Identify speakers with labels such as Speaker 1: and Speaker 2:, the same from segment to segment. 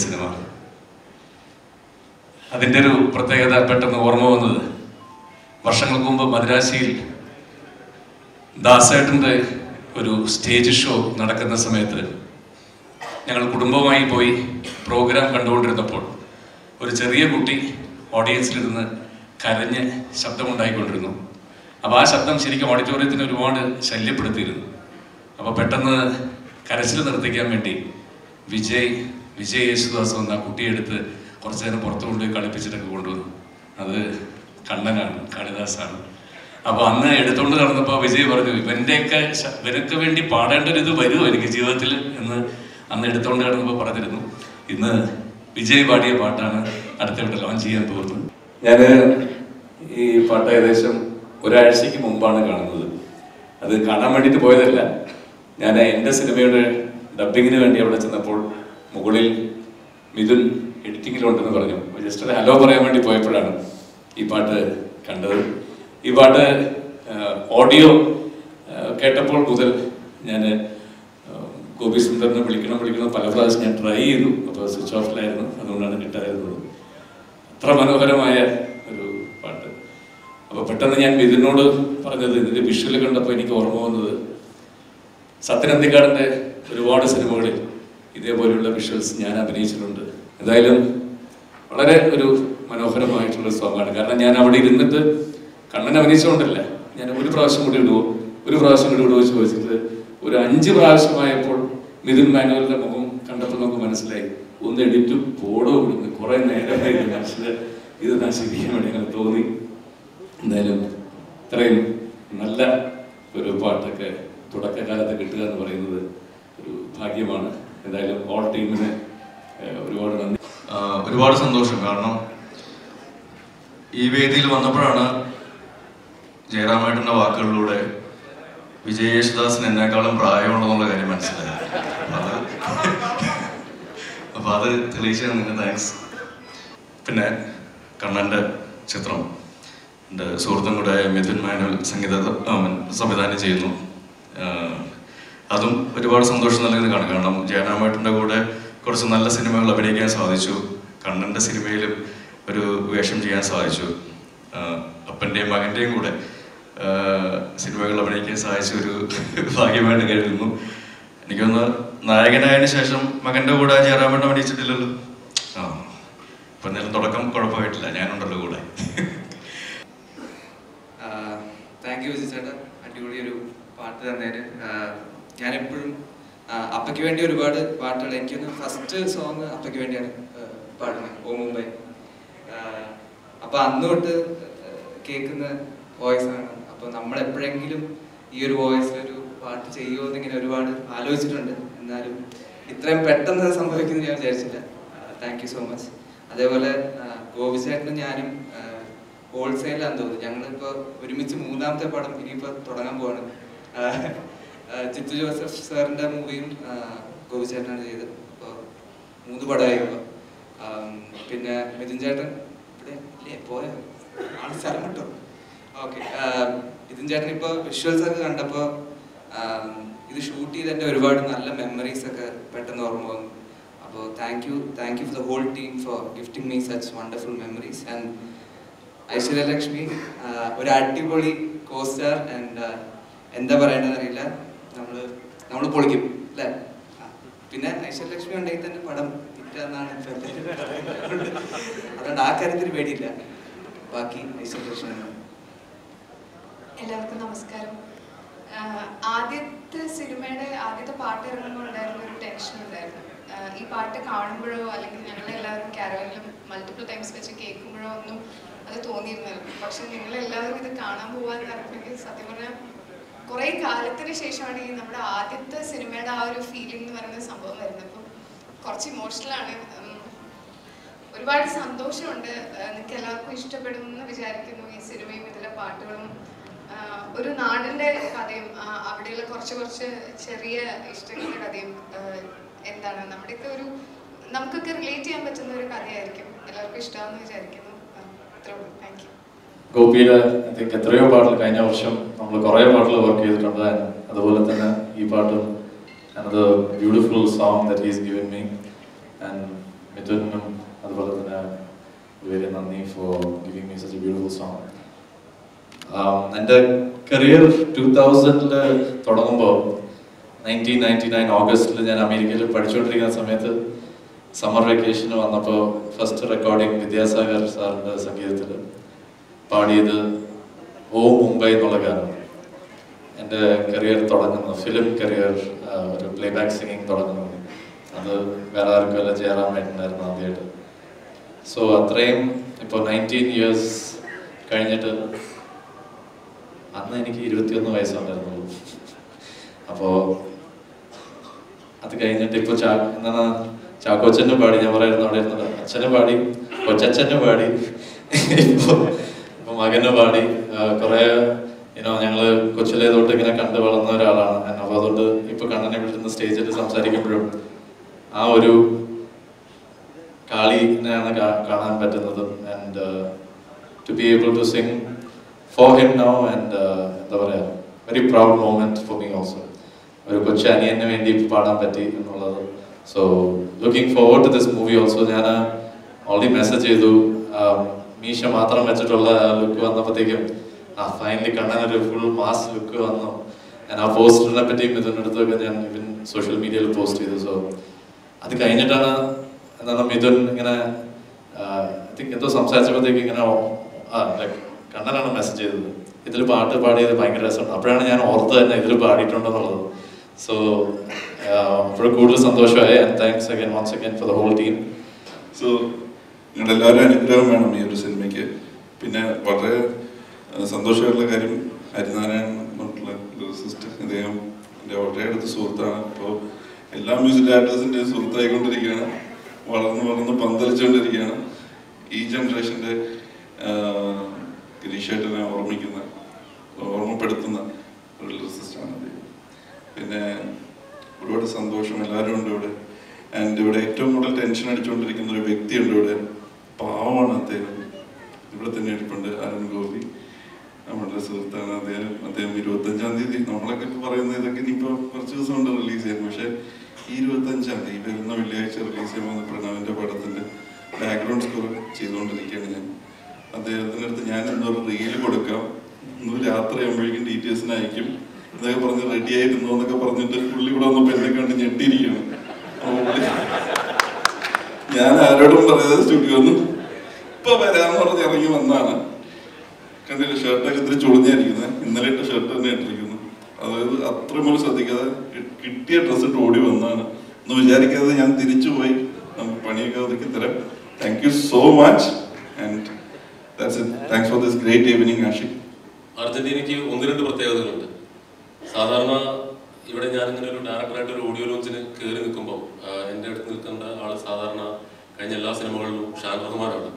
Speaker 1: Cinema. അതിൻ്റെ ഒരു പ്രത്യേകത പെട്ടെന്ന് ഓർമ്മ വന്നത്, വർഷങ്ങൾക്ക് മുമ്പ് മദ്രാശിയിൽ ദാസേട്ടൻ്റെ ഒരു സ്റ്റേജ് ഷോ നടക്കുന്ന സമയത്ത് ഞങ്ങൾ കുടുംബമായി പോയി പ്രോഗ്രാം കണ്ടുകൊണ്ടിരുന്നപ്പോൾ ഒരു ചെറിയ കുട്ടി ഓഡിയൻസിലിരുന്ന് കരഞ്ഞ് ശബ്ദമുണ്ടായിക്കൊണ്ടിരുന്നു. അപ്പോൾ ആ ശബ്ദം ശരിക്കും ഓഡിറ്റോറിയത്തിന് ഒരുപാട് ശല്യപ്പെടുത്തിയിരുന്നു. അപ്പോൾ പെട്ടെന്ന് കരച്ചിൽ നിർത്തിക്കാൻ വേണ്ടി വിജയ് യേശുദാസ് വന്ന് ആ കുട്ടിയെടുത്ത് കുറച്ച് നേരം പുറത്തു കൊണ്ടുപോയി കളിപ്പിച്ചിട്ടൊക്കെ കൊണ്ടുവന്നു. അത് കണ്ണനാണ്, കാളിദാസാണ്. അപ്പോൾ അന്ന് എടുത്തുകൊണ്ട് നടന്നപ്പോൾ വിജയ് പറഞ്ഞു, ഇവനൊക്കെ വേണ്ടി പാടേണ്ട ഒരു ഇത് വരുമോ എനിക്ക് ജീവിതത്തിൽ എന്ന് അന്ന് എടുത്തുകൊണ്ട് കിടന്നപ്പോൾ പറഞ്ഞിരുന്നു. ഇന്ന് വിജയ് പാടിയ പാട്ടാണ് അടുത്തവിടെ ലോഞ്ച് ചെയ്യാൻ പോകുന്നത്. ഞാൻ ഈ പാട്ട് ഏകദേശം ഒരാഴ്ചയ്ക്ക് മുമ്പാണ് കാണുന്നത്. അത് കാണാൻ വേണ്ടിയിട്ട് പോയതല്ല. ഞാൻ എൻ്റെ സിനിമയുടെ ഡബ്ബിങ്ങിന് വേണ്ടി അവിടെ ചെന്നപ്പോൾ മുകളിൽ മിഥുൻ എഡിറ്റിങ്ങിലുണ്ടെന്ന് പറഞ്ഞു. ജസ്റ്റ് ഒരു ഹലോ പറയാൻ വേണ്ടി പോയപ്പോഴാണ് ഈ പാട്ട് കണ്ടത്. ഈ പാട്ട് ഓഡിയോ കേട്ടപ്പോൾ മുതൽ ഞാൻ ഗോപി സുന്ദറിനെ വിളിക്കണം പല പ്രാവശ്യം ഞാൻ ട്രൈ ചെയ്തു. അപ്പോൾ സ്വിച്ച് ഓഫിലായിരുന്നു, അതുകൊണ്ടാണ് കിട്ടാതിരുന്നത്. അത്ര മനോഹരമായ ഒരു പാട്ട്. അപ്പോൾ പെട്ടെന്ന് ഞാൻ മിഥുനോട് പറഞ്ഞത്, ഇതിൻ്റെ വിഷ്വൽ കണ്ടപ്പോൾ എനിക്ക് ഓർമ്മ വന്നത്, സത്യൻ അന്തിക്കാടിൻ്റെ ഒരുപാട് സിനിമകളിൽ ഇതേപോലെയുള്ള വിഷ്വൽസ് ഞാൻ അഭിനയിച്ചിട്ടുണ്ട്. എന്തായാലും വളരെ ഒരു മനോഹരമായിട്ടുള്ള സോങ്ങാണ്. കാരണം ഞാൻ അവിടെ ഇരുന്നിട്ട് കണ്ണൻ അഭിനയിച്ചുകൊണ്ടല്ല, ഞാൻ ഒരു പ്രാവശ്യം കൂടി ഇടുവോ ചോദിച്ചിട്ട് ഒരു 5 പ്രാവശ്യമായപ്പോൾ മിഥുൻ മാനുവലിന്റെ മുഖം കണ്ടപ്പോൾ നമുക്ക് മനസ്സിലായി, ഒന്ന് എഡിറ്റ് പോടോ വിടുന്നു. കുറെ നേരമായി മനസ്സിൽ ഇത് നശിപ്പിക്കാൻ വേണ്ടി അങ്ങനെ തോന്നി. എന്തായാലും ഇത്രയും നല്ല ഒരു പാട്ടൊക്കെ തുടക്കകാലത്ത് കിട്ടുക എന്ന് പറയുന്നത് ഒരു ഭാഗ്യമാണ്. എന്തായാലും ഓൾ ടീമിന് ഒരുപാട് നന്ദി.
Speaker 2: ഒരുപാട് സന്തോഷം. കാരണം ഈ വേദിയിൽ വന്നപ്പോഴാണ് ജയറാമേട്ടൻ്റെ വാക്കുകളിലൂടെ വിജയ് യേശുദാസിന് എന്നെക്കാളും പ്രായമുണ്ടെന്നുള്ള കാര്യം മനസ്സിലായത്. അപ്പോൾ അത് തെളിയിച്ചതിന് നിങ്ങൾക്ക് താങ്ക്സ്. പിന്നെ കണ്ണൻ്റെ ചിത്രം എൻ്റെ സുഹൃത്തും കൂടെ മിഥുൻ മാനുവൽ സംവിധാനം ചെയ്യുന്നു. അതും ഒരുപാട് സന്തോഷം നൽകുന്നത് കാണാം. കാരണം ജയറാമേട്ടൻ്റെ കൂടെ കുറച്ച് നല്ല സിനിമകൾ അഭിനയിക്കാൻ സാധിച്ചു. കണ്ണൻ്റെ സിനിമയിലും ഒരു വേഷം ചെയ്യാൻ സാധിച്ചു. അപ്പൻ്റെയും മകൻ്റെയും കൂടെ സിനിമകൾ അഭിനയിക്കാൻ സാധിച്ച ഒരു ഭാഗ്യമായിട്ട് കരുതുന്നു. എനിക്കൊന്ന് നായകനായതിനു ശേഷം മകൻ്റെ കൂടെ ജയറാമേട്ടൻ അഭിനയിച്ചിട്ടില്ലല്ലോ. ഇപ്പം എന്തായാലും തുടക്കം കുഴപ്പമായിട്ടില്ല, ഞാനുണ്ടല്ലോ കൂടെ.
Speaker 3: താങ്ക് യു വിജയ് ചേട്ടാ, അടിപൊളിയൊരു പാട്ട് തന്നേര്. ഞാനെപ്പോഴും അപ്പയ്ക്ക് വേണ്ടി ഒരുപാട് പാട്ടുകൾ, എനിക്കൊന്ന് ഫസ്റ്റ് സോങ് അപ്പയ്ക്ക് വേണ്ടിയാണ് പാടുന്നത്, ഓ മുംബൈ. അപ്പോൾ അന്ന് തൊട്ട് കേൾക്കുന്ന വോയിസാണ്. അപ്പോൾ നമ്മളെപ്പോഴെങ്കിലും ഈ ഒരു വോയിസിലൊരു പാട്ട് ചെയ്യുമോ എന്നിങ്ങനെ ഒരുപാട് ആലോചിച്ചിട്ടുണ്ട്. എന്നാലും ഇത്രയും പെട്ടെന്ന് സംഭവിക്കുന്നത് ഞാൻ വിചാരിച്ചില്ല. Thank you so much. അതേപോലെ ഗോപിച്ചേട്ടനും ഞാനും ഹോൾസെയിലാന്ന് തോന്നുന്നു. ഞങ്ങളിപ്പോൾ ഒരുമിച്ച് 3ാമത്തെ പടം ഇനിയിപ്പോൾ തുടങ്ങാൻ പോവാണ്. ചിത്തു ജോസഫ് സാറിൻ്റെ മൂവിയും ഗോപിച്ചേട്ടനാണ് ചെയ്തത്. ഇപ്പോൾ 3 പടമായി ഇപ്പോൾ. പിന്നെ മിഥുൻ ചേട്ടൻ ഇവിടെ ഇല്ലേ, പോയോ ആൾ സ്ഥലം കിട്ടോ? ഓക്കെ. മിഥുൻ ചേട്ടൻ ഇപ്പോൾ വിഷ്വൽസ് ഒക്കെ കണ്ടപ്പോൾ ഇത് ഷൂട്ട് ചെയ്തതിൻ്റെ ഒരുപാട് നല്ല മെമ്മറീസ് ഒക്കെ പെട്ടെന്ന് ഓർമ്മ വന്നു. അപ്പോൾ thank you for the whole team four gifting me such wonderful memories. And Aishwarya Lakshmi ഒരു അടിപൊളി കോസ്റ്റാർ. ആൻഡ് എന്താ പറയേണ്ടതെന്ന് അറിയില്ല, നമ്മൾ പൊളിക്കും അല്ലേ. പിന്നെ ഐശ്വര്യലക്ഷ്മി ഉണ്ടെങ്കിൽ തന്നെ പടം ഹിറ്റാന്നാണ് അതുകൊണ്ട് ആ കാര്യത്തിൽ പേടിയില്ല. ബാക്കി ഐശ്വര്യലക്ഷ്മി.
Speaker 4: എല്ലാവർക്കും നമസ്കാരം. ആദ്യത്തെ സിനിമയുടെ ആദ്യത്തെ പാട്ട് ഇറങ്ങുമ്പോൾ ഉണ്ടായിരുന്ന ഒരു ടെൻഷൻ ഉണ്ടായിരുന്നു. ഈ പാട്ട് കാണുമ്പോഴോ അല്ലെങ്കിൽ ഞങ്ങളെല്ലാവരും കാരവനിലും മൾട്ടിപ്പിൾ ടൈംസ് വെച്ച് കേൾക്കുമ്പോഴോ ഒന്നും അത് തോന്നിയിരുന്നല്ലോ. പക്ഷെ നിങ്ങളെല്ലാവരും ഇത് കാണാൻ പോകാൻ പറഞ്ഞെങ്കിൽ സത്യം പറഞ്ഞാൽ കുറേ കാലത്തിന് ശേഷമാണ് ഈ നമ്മുടെ ആദ്യത്തെ സിനിമയുടെ ആ ഒരു ഫീലിംഗ് എന്ന് പറയുന്ന സംഭവം വരുന്നത്. അപ്പം കുറച്ച് ഇമോഷണലാണ്. ഒരുപാട് സന്തോഷമുണ്ട്. നിങ്ങൾക്ക് എല്ലാവർക്കും ഇഷ്ടപ്പെടുമെന്ന് വിചാരിക്കുന്നു ഈ സിനിമയും ഇതിലെ പാട്ടുകളും. ഒരു നാടിൻ്റെ കഥയും അവിടെയുള്ള കുറച്ച് ചെറിയ ഇഷ്ടങ്ങളുടെ കഥയും എന്താണ് നമ്മുടെയൊക്കെ ഒരു നമുക്കൊക്കെ റിലേറ്റ് ചെയ്യാൻ പറ്റുന്ന ഒരു കഥയായിരിക്കും. എല്ലാവർക്കും ഇഷ്ടമാണെന്ന് വിചാരിക്കുന്നു. അത്രേ ഉള്ളൂ. Thank you.
Speaker 5: ഗോപിയുടെ എത്രയോ പാട്ടുകൾ കഴിഞ്ഞ വർഷം നമ്മൾ കുറേ പാട്ടുകൾ വർക്ക് ചെയ്തിട്ടുണ്ട്. അതുപോലെ തന്നെ ഈ പാട്ടും another beautiful song that he's given me, and മിഥുനും അതുപോലെ തന്നെ വെരി നന്ദി for giving me such A beautiful song. എൻ്റെ കരിയർ 2000 തുടങ്ങുമ്പോൾ 1999 ഓഗസ്റ്റിൽ ഞാൻ അമേരിക്കയിൽ പഠിച്ചുകൊണ്ടിരിക്കുന്ന സമയത്ത് സമ്മർ വെക്കേഷന് വന്നപ്പോൾ ഫസ്റ്റ് റെക്കോർഡിങ് വിദ്യാസാഗർ സാറിൻ്റെ സംഗീതത്തിൽ പാടിയത് ഓ മുംബൈ എന്നുള്ള ഗാനം. എൻ്റെ കരിയർ തുടങ്ങുന്നു, ഫിലിം കരിയർ, ഒരു പ്ലേ ബാക്ക് സിംഗിങ് തുടങ്ങുന്നു. അത് വേറെ ആർക്കുമല്ല, ജയറാമേട്ടനായിരുന്നു ആദ്യമായിട്ട്. സോ അത്രയും ഇപ്പോൾ 19 years കഴിഞ്ഞിട്ട്, അന്ന് എനിക്ക് 21 വയസ്സുണ്ടായിരുന്നുള്ളൂ. അപ്പോൾ അത് കഴിഞ്ഞിട്ട് ഇപ്പോൾ എന്താണ് ചാക്കോച്ചന് പാടി, ഞാൻ പറയായിരുന്നു അവിടെ ഇരുന്നത്, അച്ഛന് പാടി, കൊച്ചച്ഛന് പാടി, ഇപ്പോൾ മകന് പാടി. കുറേ ഞങ്ങൾ കൊച്ചിലെ തൊട്ട് ഇങ്ങനെ കണ്ടു വളർന്ന ഒരാളാണ്. അപ്പോൾ അതുകൊണ്ട് ഇപ്പോൾ കണ്ണനെ വിളിക്കുന്ന സ്റ്റേജിൽ സംസാരിക്കുമ്പോഴും ആ ഒരു കാളിനെയാണ് കാണാൻ പറ്റുന്നത്. And to be able to sing for him now, and എന്താ പറയുക, very proud moment for me also. ഒരു കൊച്ചു അനിയന് വേണ്ടി പാടാൻ പറ്റി എന്നുള്ളത്. So looking forward to this movie also. ഞാൻ ഓൾറെഡി മെസ്സേജ് ചെയ്തു, മീശ മാത്രം വെച്ചിട്ടുള്ള ലുക്ക് വന്നപ്പോഴത്തേക്കും ഫൈനലി കണ്ണനൊരു ഫുൾ മാസ് ലുക്ക് വന്നു. ഞാൻ ആ പോസ്റ്ററിനെ പറ്റിയും മിഥുൻ്റെ അടുത്തൊക്കെ ഞാൻ ഇവൻ സോഷ്യൽ മീഡിയയിൽ പോസ്റ്റ് ചെയ്തു. സോ അത് കഴിഞ്ഞിട്ടാണ് എന്താണ് മിഥുൻ ഇങ്ങനെ ഐ തിങ്ക് എന്തോ സംസാരിച്ചപ്പോഴത്തേക്ക് ഇങ്ങനെ ലൈക്ക് കണ്ണനാണ് മെസ്സേജ് ചെയ്തത്, ഇതിൽ പാട്ട് പാടിയത് ഭയങ്കര രസമാണ്. അപ്പോഴാണ് ഞാൻ ഓർത്ത് തന്നെ ഇതിൽ പാടിയിട്ടുണ്ടെന്നുള്ളത്. സോ അപ്പോഴും കൂടുതൽ സന്തോഷമായി. And thanks again once again for the whole team.
Speaker 6: So നിങ്ങളുടെ എല്ലാവരും അനുഗ്രഹം വേണം ഈ ഒരു സിനിമയ്ക്ക്. പിന്നെ വളരെ സന്തോഷമായിട്ടുള്ള കാര്യം, ഹരിനാരായണൻ പറഞ്ഞിട്ടുള്ള ലിറിസിസ്റ്റ്, അദ്ദേഹം എൻ്റെ വളരെ അടുത്ത സുഹൃത്താണ്. ഇപ്പോൾ എല്ലാ മ്യൂസിക് ഡയറക്ടേഴ്സിൻ്റെയും സുഹൃത്തായിക്കൊണ്ടിരിക്കുകയാണ്, വളർന്ന് പന്തലിച്ചുകൊണ്ടിരിക്കുകയാണ്. ഈ ജനറേഷൻ്റെ ഗിരീഷേട്ടനെ ഓർമ്മപ്പെടുത്തുന്ന ഒരു ലിറിസിസ്റ്റാണ് അദ്ദേഹം. പിന്നെ ഒരുപാട് സന്തോഷം, എല്ലാവരും ഉണ്ട് ഇവിടെ. ആൻഡ് ഇവിടെ ഏറ്റവും കൂടുതൽ ടെൻഷൻ അടിച്ചുകൊണ്ടിരിക്കുന്ന ഒരു വ്യക്തിയുണ്ട് ഇവിടെ, പാവമാണ് അദ്ദേഹം. ഇവിടെ തന്നെ ഇരിപ്പുണ്ട്, അരുൺ ഗോപി, നമ്മളുടെ സുഹൃത്താണ്. അദ്ദേഹം 25-ാം തീയതി, നമ്മളൊക്കെ ഇപ്പോൾ പറയുന്നത് ഇതൊക്കെ ഇനിയിപ്പോൾ കുറച്ച് ദിവസം കൊണ്ട് റിലീസ് ചെയ്യാം, പക്ഷേ ഈ 25-ാം തീയതി വരുന്ന വെള്ളിയാഴ്ച റിലീസ് ചെയ്യുമ്പോൾ പ്രണവിൻ്റെ പടത്തിൻ്റെ ബാക്ക്ഗ്രൗണ്ട് സ്കോർ ചെയ്തുകൊണ്ടിരിക്കുകയാണ് ഞാൻ. അദ്ദേഹത്തിൻ്റെ അടുത്ത് ഞാൻ എന്നൊരു റീല് കൊടുക്കാം, ഇന്ന് രാത്രി ആകുമ്പോഴേക്കും ഡീറ്റെയിൽസിന് അയക്കും എന്നൊക്കെ പറഞ്ഞ് റെഡി ആയിരുന്നു എന്നൊക്കെ പറഞ്ഞിട്ട് പുള്ളി കൂടെ വന്നപ്പോൾ എന്നെ കണ്ട് ഞെട്ടിയിരിക്കണം. ഞാൻ ആരോടും പറയാതെ സ്റ്റുഡിയോന്ന് ഇപ്പൊ വരാന്ന് പറഞ്ഞ് ഇറങ്ങി വന്നാണ്. കണ്ടില്ല, ഷർട്ടൊക്കെ ഇത്തിരി ചുളിഞ്ഞായിരിക്കുന്നത്, ഇന്നലെ ഇട്ട ഷർട്ട് തന്നെ ഇട്ടിരിക്കുന്നു. അതായത് അത്രയും പോലും ശ്രദ്ധിക്കാതെ കിട്ടിയ ഡ്രസ്സ് ഇട്ട് ഓടി വന്നാണ്. ഒന്ന് വിചാരിക്കാതെ ഞാൻ തിരിച്ചു പോയി നമുക്ക് പണിയൊക്കെ ഒതുക്കി തരാം. Thank you so much and that's it. Thanks for this great evening Ashiq.
Speaker 7: അർജന്റീനയ്ക്ക് 1-2 പ്രത്യേകതകളുണ്ട്. സാധാരണ ഇവിടെ ഞാനിങ്ങനെ ഒരു ഡയറക്ടറായിട്ട് ഒരു ഓഡിയോ ലോഞ്ചിന് കയറി നിൽക്കുമ്പോൾ എൻ്റെ അടുത്ത് നിൽക്കേണ്ട ആൾ സാധാരണ കഴിഞ്ഞ എല്ലാ സിനിമകളിലും ഷാൻ റഹ്മാനാണ്.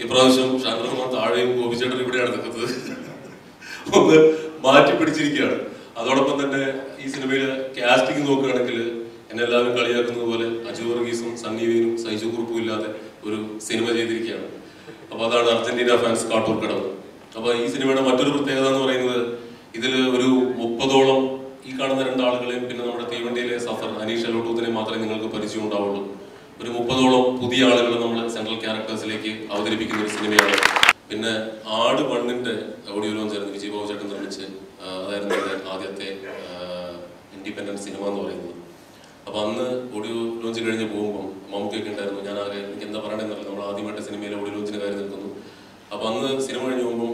Speaker 7: ഇപ്രാവശ്യം ഷാൻ റഹ്മാൻ താഴെയും ഗോപിച്ചേട്ടൻ ഇവിടെയാണ് നിൽക്കുന്നത്. ഒന്ന് മാറ്റി പിടിച്ചിരിക്കുകയാണ്. അതോടൊപ്പം തന്നെ ഈ സിനിമയിലെ കാസ്റ്റിംഗ് നോക്കുകയാണെങ്കിൽ എന്നെ എല്ലാവരും കളിയാക്കുന്നത് പോലെ അജു വർഗീസും സണ്ണി വെയിനും സൈജു കുറുപ്പും ഇല്ലാതെ ഒരു സിനിമ ചെയ്തിരിക്കുകയാണ്. അപ്പോൾ അതാണ് അർജന്റീന ഫാൻസ് കാട്ടൂർ കടവ്. അപ്പോൾ ഈ സിനിമയുടെ മറ്റൊരു പ്രത്യേകത എന്ന് പറയുന്നത്, ഇതിൽ ഒരു 30ഓളം ഈ കാണുന്ന 2 ആളുകളെയും പിന്നെ നമ്മുടെ തീവണ്ടിയിലെ സഫർ അനീഷ് അലോട്ടൂത്തിനെ മാത്രമേ നിങ്ങൾക്ക് പരിചയം ഉണ്ടാവുള്ളൂ. ഒരു 30ഓളം പുതിയ ആളുകൾ നമ്മൾ സെൻട്രൽ ക്യാരക്ടേഴ്സിലേക്ക് അവതരിപ്പിക്കുന്ന ഒരു സിനിമയാണ്. പിന്നെ ആട് 1-ന്റെ ഓഡിയോ ലോഞ്ച് ആയിരുന്നു വിജയ് ബാബു ചേട്ടൻ നിർമ്മിച്ച്. അതായിരുന്നു എൻ്റെ ആദ്യത്തെ ഇൻഡിപെൻഡൻറ്റ് സിനിമ എന്ന് പറയുന്നത്. അപ്പോൾ അന്ന് ഓഡിയോ ലോഞ്ച് കഴിഞ്ഞ് പോകുമ്പോൾ മമ്മൂക്കൊക്കെ ഉണ്ടായിരുന്നു. ഞാൻ ആകെ എനിക്ക് എന്താ പറയണമെന്നറിയില്ല, നമ്മൾ ആദ്യമായിട്ട് സിനിമയിലെ ഓഡിയോ ലോഞ്ചിന് കാര്യം നിൽക്കുന്നു. അപ്പോൾ അന്ന് സിനിമ കഴിഞ്ഞ് പോകുമ്പോൾ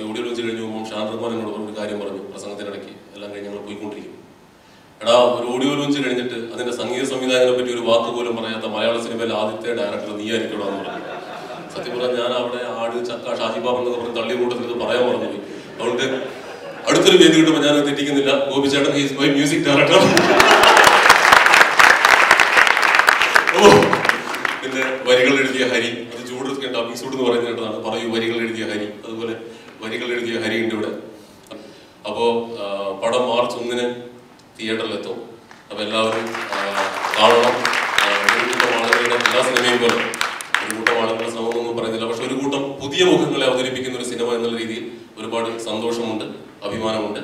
Speaker 7: ഓഡിയോ ലോഞ്ച് കഴിഞ്ഞ് പോകുമ്പോൾ ഷാൻ റഹ്മാൻ എന്നോട് ഒരു കാര്യം പറഞ്ഞു പ്രസംഗത്തിനിടയ്ക്ക്. എല്ലാം കഴിഞ്ഞ് ഞങ്ങൾ പോയിക്കൊണ്ടിരിക്കും. എടാ, ഒരു ഓഡിയോ ലോഞ്ച് കഴിഞ്ഞിട്ട് അതിന്റെ സംഗീത സംവിധായകനെ പറ്റി ഒരു വാക്ക് പോലും പറയാത്ത മലയാള സിനിമയിലെ ആദ്യത്തെ ഡയറക്ടർ നീ ആയിരിക്കണം എന്ന് പറഞ്ഞു. സത്യം പറഞ്ഞാൽ ഞാൻ അവിടെ ആട് ചക്ക ഷാജിബാബ് എന്നൊക്കെ പറഞ്ഞ് തള്ളിയ കൂട്ടത്തിൽ പറയാൻ മറന്നുപോയി. അതുകൊണ്ട് അടുത്തൊരു വേദി കിട്ടുമ്പോൾ ഞാൻ തെറ്റിക്കുന്നില്ല. ഗോപി ചേട്ടൻ ഈസ് മൈ മ്യൂസിക് ഡയറക്ടർ. പിന്നെ വരികൾ എഴുതിയ ഹരി, അത് ചൂട് ഡബിംഗ് സൂട്ട് എന്ന് പറയുന്നതാണ്. പറയൂ വരികൾ എഴുതിയ ഹരി, അതുപോലെ വരികൾ എഴുതിയ ഹരി ഉണ്ട് ഇവിടെ. അപ്പോൾ പടം മാർച്ച് 1-ന് തിയേറ്ററിലെത്തും. അപ്പോൾ എല്ലാവരും കാണണം. ഒരു കൂട്ടം ആളുകളുടെ എല്ലാ സിനിമയും പോലെ ഒരു കൂട്ടം ആളുകളുടെ ശ്രമമൊന്നും പറയുന്നില്ല, പക്ഷെ ഒരു കൂട്ടം പുതിയ മുഖങ്ങളെ അവതരിപ്പിക്കുന്ന ഒരു സിനിമ എന്നുള്ള രീതിയിൽ ഒരുപാട് സന്തോഷമുണ്ട്, അഭിമാനമുണ്ട്.